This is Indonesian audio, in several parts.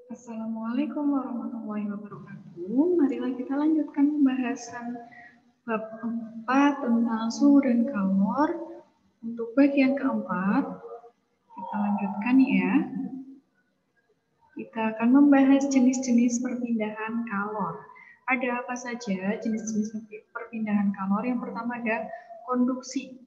Assalamualaikum warahmatullahi wabarakatuh. Marilah kita lanjutkan pembahasan bab 4 tentang suhu dan kalor. Untuk bagian keempat, kita lanjutkan ya. Kita akan membahas jenis-jenis perpindahan kalor. Ada apa saja jenis-jenis perpindahan kalor? Yang pertama ada konduksi.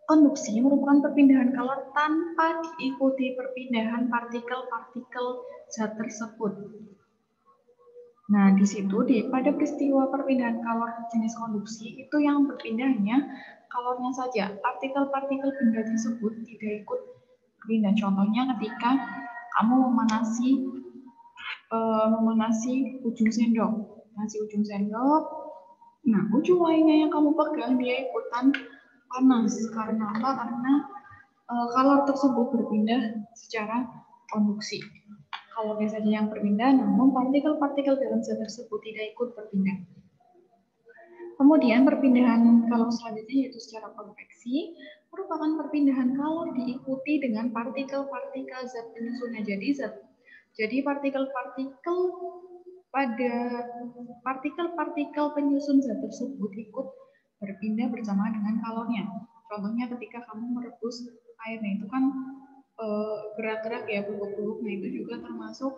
Konduksi merupakan perpindahan kalor tanpa diikuti perpindahan partikel-partikel zat tersebut. Nah, di situ pada peristiwa perpindahan kalor jenis konduksi itu yang berpindahnya kalornya saja. Partikel-partikel benda tersebut tidak ikut berpindah. Contohnya ketika kamu memanasi ujung sendok. Nah, ujung lainnya yang kamu pegang dia ikutan panas. Karena apa? Karena kalor tersebut berpindah secara konduksi. Kalornya saja yang berpindah, namun partikel-partikel dalam zat tersebut tidak ikut berpindah. Kemudian perpindahan kalor selanjutnya yaitu secara konveksi, merupakan perpindahan kalor diikuti dengan partikel-partikel zat penyusunnya. Jadi partikel-partikel pada partikel-partikel penyusun zat tersebut ikut berpindah bersama dengan kalornya. Contohnya ketika kamu merebus air, nah itu kan gerak-gerak ya, bubuk-bubuk, nah itu juga termasuk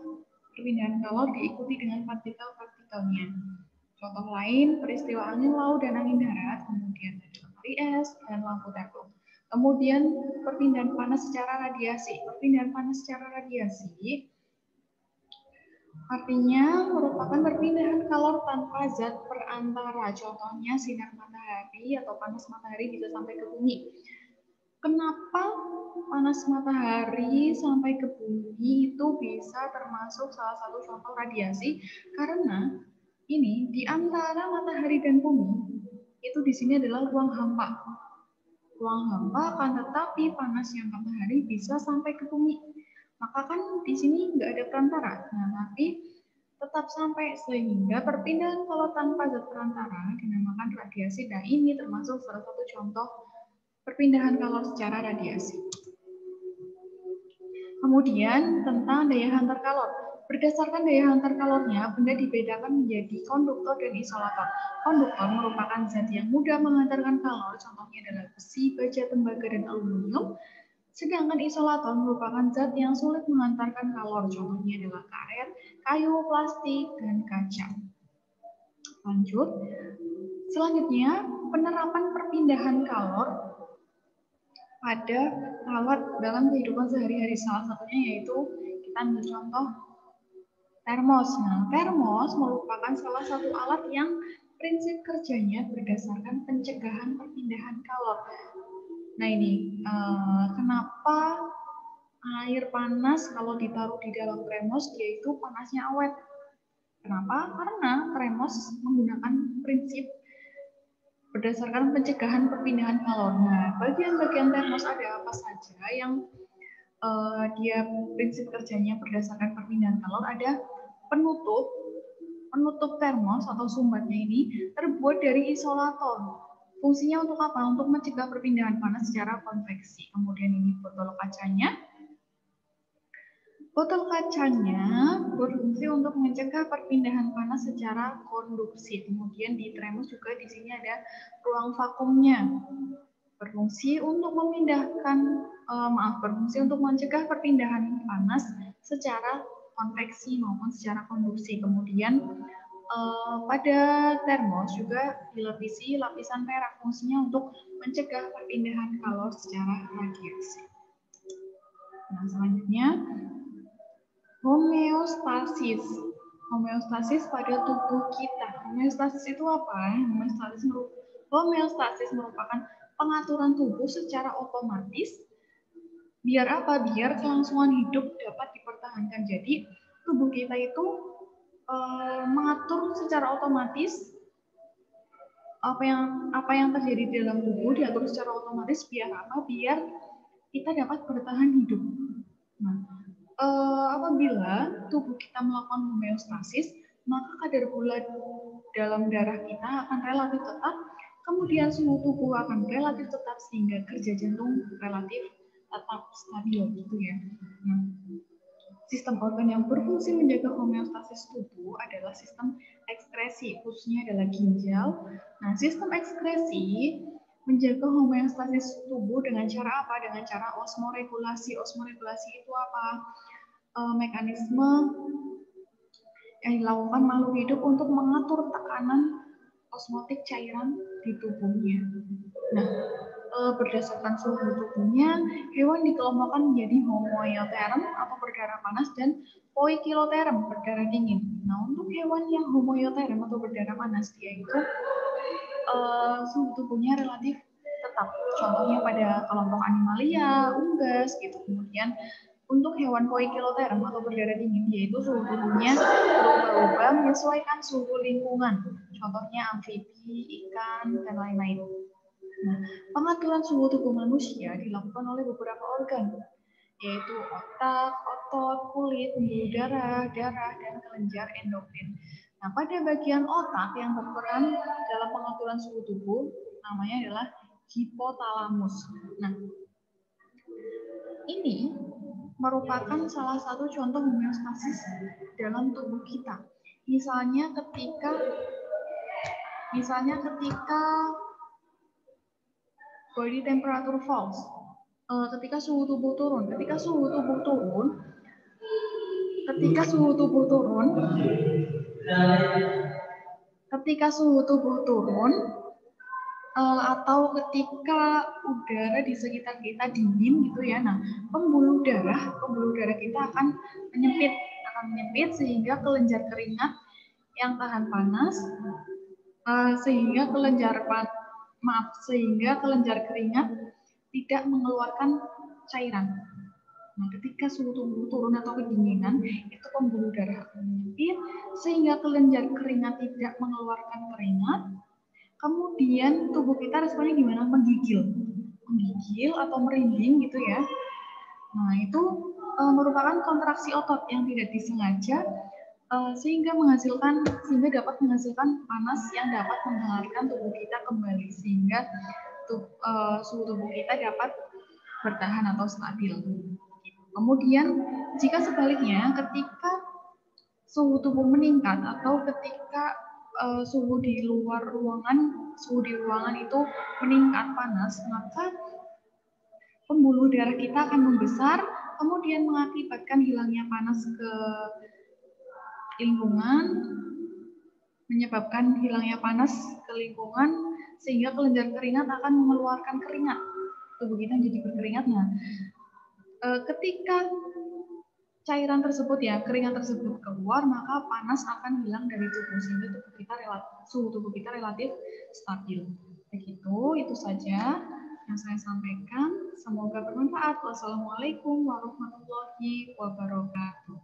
perpindahan kalor diikuti dengan partikel-partikelnya. Contoh lain, peristiwa angin laut dan angin darat, kemudian lemari es dan lampu teplok. Kemudian perpindahan panas secara radiasi. Perpindahan panas secara radiasi artinya merupakan perpindahan kalor tanpa zat perantara. Contohnya sinar matahari atau panas matahari bisa sampai ke bumi. Kenapa panas matahari sampai ke bumi itu bisa termasuk salah satu contoh radiasi? Karena ini di antara matahari dan bumi itu di sini adalah ruang hampa. Ruang hampa akan tetapi panasnya matahari bisa sampai ke bumi. Maka kan di sini nggak ada perantara. Nah, tapi tetap sampai sehingga perpindahan kalor tanpa zat perantara dinamakan radiasi. Nah, ini termasuk salah satu contoh perpindahan kalor secara radiasi. Kemudian tentang daya hantar kalor. Berdasarkan daya hantar kalornya, benda dibedakan menjadi konduktor dan isolator. Konduktor merupakan zat yang mudah menghantarkan kalor, contohnya adalah besi, baja, tembaga, dan aluminium. Sedangkan isolator merupakan zat yang sulit menghantarkan kalor, contohnya adalah karet, kayu, plastik, dan kaca. Lanjut. Selanjutnya, penerapan perpindahan kalor pada alat dalam kehidupan sehari-hari. Salah satunya yaitu kita ambil contoh termos. Nah, termos merupakan salah satu alat yang prinsip kerjanya berdasarkan pencegahan perpindahan kalor. Nah ini kenapa air panas kalau ditaruh di dalam termos dia itu panasnya awet. Kenapa? Karena termos menggunakan prinsip berdasarkan pencegahan perpindahan kalor. Nah, bagian-bagian termos ada apa saja yang dia prinsip kerjanya berdasarkan perpindahan kalor? Ada penutup termos atau sumbatnya ini terbuat dari isolator. Fungsinya untuk apa? Untuk mencegah perpindahan panas secara konveksi. Kemudian ini botol kacanya. Botol kacanya berfungsi untuk mencegah perpindahan panas secara konduksi. Kemudian di termos juga di sini ada ruang vakumnya. Berfungsi untuk berfungsi untuk mencegah perpindahan panas secara konveksi maupun secara konduksi. Kemudian pada termos juga dilapisi lapisan perak, fungsinya untuk mencegah perpindahan kalor secara radiasi. Nah, selanjutnya homeostasis. Homeostasis pada tubuh kita. Homeostasis itu apa? Homeostasis merupakan pengaturan tubuh secara otomatis. Biar apa? Biar kelangsungan hidup dapat dipertahankan. Jadi tubuh kita itu mengatur secara otomatis apa yang terjadi di dalam tubuh diatur secara otomatis. Biar apa? Biar kita dapat bertahan hidup. Nah, apabila tubuh kita melakukan homeostasis, maka kadar gula dalam darah kita akan relatif tetap, kemudian suhu tubuh akan relatif tetap sehingga kerja jantung relatif tetap stabil gitu ya. Nah, Sistem organ yang berfungsi menjaga homeostasis tubuh adalah sistem ekskresi, khususnya adalah ginjal. Nah, sistem ekskresi menjaga homeostasis tubuh dengan cara apa? Dengan cara osmoregulasi. Osmoregulasi itu apa? Mekanisme yang dilakukan makhluk hidup untuk mengatur tekanan osmotik cairan di tubuhnya. Nah, berdasarkan suhu tubuhnya, hewan dikelompokkan menjadi homoioterm atau berdarah panas dan poikiloterm berdarah dingin. Nah, untuk hewan yang homoioterm atau berdarah panas, dia itu suhu tubuhnya relatif tetap. Contohnya pada kelompok animalia, unggas, gitu. Kemudian untuk hewan poikiloterm atau berdarah dingin, yaitu suhu tubuhnya berubah-ubah menyesuaikan suhu lingkungan. Contohnya amfibi, ikan, dan lain-lain. Nah, pengaturan suhu tubuh manusia dilakukan oleh beberapa organ, yaitu otak, otot, kulit, pembuluh darah, dan kelenjar endokrin. Nah, pada bagian otak yang berperan dalam pengaturan suhu tubuh, namanya adalah hipotalamus. Nah, ini merupakan salah satu contoh homeostasis dalam tubuh kita. Misalnya ketika body temperature falls, ketika suhu tubuh turun, ketika suhu tubuh turun, atau ketika udara di sekitar kita dingin gitu ya, nah pembuluh darah kita akan menyempit sehingga kelenjar keringat yang tahan panas, sehingga kelenjar keringat tidak mengeluarkan cairan. Nah, ketika suhu tubuh turun atau kedinginan, itu pembuluh darah akan menyempit sehingga kelenjar keringat tidak mengeluarkan keringat. Kemudian tubuh kita responnya gimana? Menggigil atau merinding gitu ya. Nah, itu merupakan kontraksi otot yang tidak disengaja sehingga dapat menghasilkan panas yang dapat menghangatkan tubuh kita kembali sehingga suhu tubuh kita dapat bertahan atau stabil. Kemudian jika sebaliknya ketika suhu tubuh meningkat atau ketika suhu di ruangan itu meningkat panas, maka pembuluh darah kita akan membesar, kemudian mengakibatkan hilangnya panas ke lingkungan, menyebabkan hilangnya panas ke lingkungan, sehingga kelenjar keringat akan mengeluarkan keringat. Tubuh kita jadi berkeringat. Nah, ketika keringat tersebut keluar, maka panas akan hilang dari tubuh sehingga suhu tubuh kita relatif stabil. Begitu, itu saja yang saya sampaikan. Semoga bermanfaat. Wassalamualaikum warahmatullahi wabarakatuh.